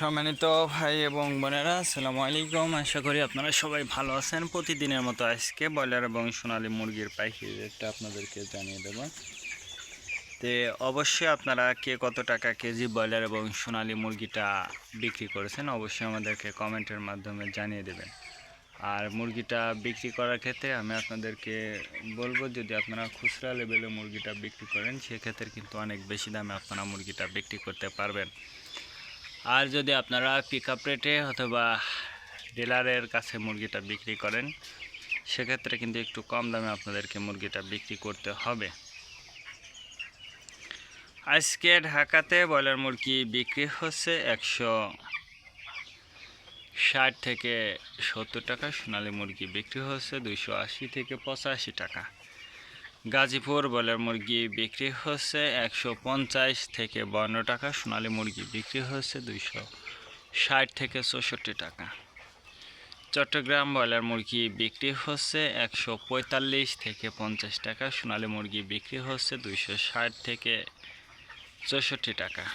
সম্মানিত ভাই এবং বোনেরা, আসসালামু আলাইকুম। আশা করি আপনারা সবাই ভালো আছেন। প্রতিদিনের মতো আজকে ব্রয়লার এবং সোনালী মুরগির পাইকারি রেটটা আপনাদেরকে জানিয়ে দেব। তো অবশ্যই আপনারা কে কত টাকা কেজি ব্রয়লার এবং সোনালী মুরগিটা বিক্রি করেছেন অবশ্যই আমাদেরকে কমেন্টের মাধ্যমে জানিয়ে দেবেন। আর মুরগিটা বিক্রি করার ক্ষেত্রে আমি আপনাদেরকে বলবো, যদি আপনারা খুচরা লেভেলে মুরগিটা বিক্রি করেন সেক্ষেত্রে কিন্তু অনেক বেশি দামে আপনারা মুরগিটা বিক্রি করতে পারবেন। আর যদি আপনারা পিক আপ রেটে অথবা ডিলারের কাছে মুরগিটা বিক্রি করেন সেক্ষেত্রে কিন্তু একটু কম দামে আপনাদেরকে মুরগিটা বিক্রি করতে হবে। আজকে ঢাকাতে ব্রয়লার মুরগি বিক্রি হচ্ছে 160 থেকে 70 টাকা, সোনালী মুরগি বিক্রি হচ্ছে 280 থেকে 85 টাকা। গাজীপুর ব্রয়লার মুরগি বিক্রি হচ্ছে 150 থেকে 52 টাকা, সোনালী মুরগি বিক্রি হচ্ছে 260 থেকে 64 টাকা। চট্টগ্রাম ব্রয়লার মুরগি বিক্রি হচ্ছে 145 থেকে 50 টাকা, সোনালী মুরগি বিক্রি হচ্ছে 260 থেকে 64 টাকা।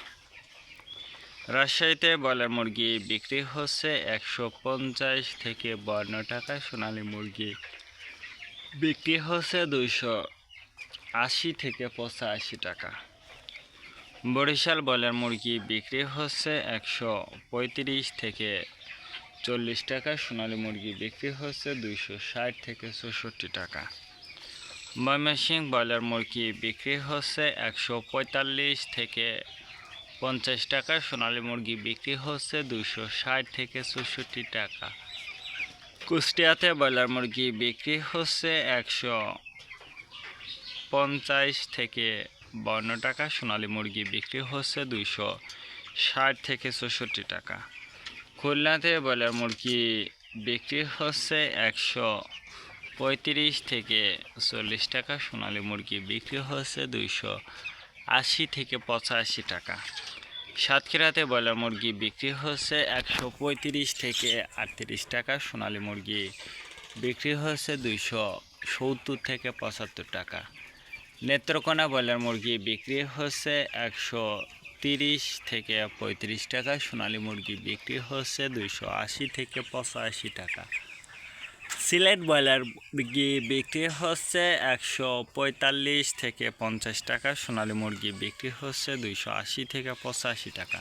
রাজশাহীতে ব্রয়লার মুরগি বিক্রি হচ্ছে 150 থেকে 52 টাকা, সোনালী মুরগি বিক্রি হচ্ছে 280 থেকে 85 টাকা। বরিশাল ব্রয়লার মুরগি বিক্রি হচ্ছে 135 থেকে 40 টাকা, সোনালী মুরগি বিক্রি হচ্ছে 260 থেকে 64 টাকা। ময়মনসিংহ ব্রয়লার মুরগি বিক্রি হচ্ছে 145 থেকে 50 টাকা, সোনালী মুরগি বিক্রি হচ্ছে 260 থেকে 64 টাকা। কুষ্টিয়াতে ব্রয়লার মুরগি বিক্রি হচ্ছে 150 থেকে 52 টাকা, সোনালী মুরগি বিক্রি হচ্ছে 260 থেকে 64 টাকা। খুলনাতে ব্রয়লার মুরগি বিক্রি হচ্ছে 135 থেকে 40 টাকা, সোনালী মুরগি বিক্রি হচ্ছে 280 থেকে 85 টাকা। সাতক্ষীরাতে ব্রয়লার মুরগি বিক্রি হচ্ছে 135 থেকে 38 টাকা, সোনালী মুরগি বিক্রি হচ্ছে 270 থেকে 75 টাকা। নেত্রকোনা ব্রয়লার মুরগি বিক্রি হচ্ছে 130 থেকে 35 টাকা, সোনালী মুরগি বিক্রি হচ্ছে 280 থেকে 85 টাকা। সিলেট ব্রয়লার মুরগি বিক্রি হচ্ছে 145 থেকে 50 টাকা, সোনালী মুরগি বিক্রি হচ্ছে 280 থেকে 85 টাকা।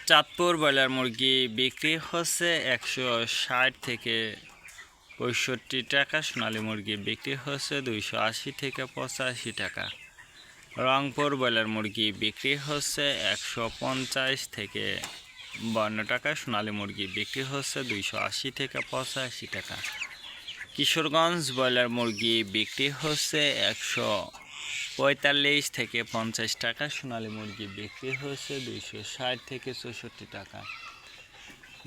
চাঁদপুর ব্রয়লার মুরগি বিক্রি হচ্ছে 160 থেকে 65 টাকা, সোনালী মুরগি বিক্রি হচ্ছে 280 থেকে 85 টাকা। রংপুর ব্রয়লার মুরগি বিক্রি হচ্ছে 150 থেকে 52 টাকা, সোনালী মুরগি বিক্রি হচ্ছে 280 থেকে 85 টাকা। কিশোরগঞ্জ ব্রয়লার মুরগি বিক্রি হচ্ছে 145 থেকে 50 টাকা, সোনালী মুরগি বিক্রি হচ্ছে 260 থেকে 64 টাকা।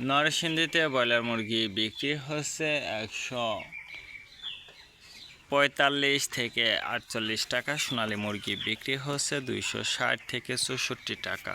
নরসিংদীতে ব্রয়লার মুরগি বিক্রি হচ্ছে 145 থেকে 48 টাকা, সোনালী মুরগি বিক্রি হচ্ছে 260 থেকে 64 টাকা।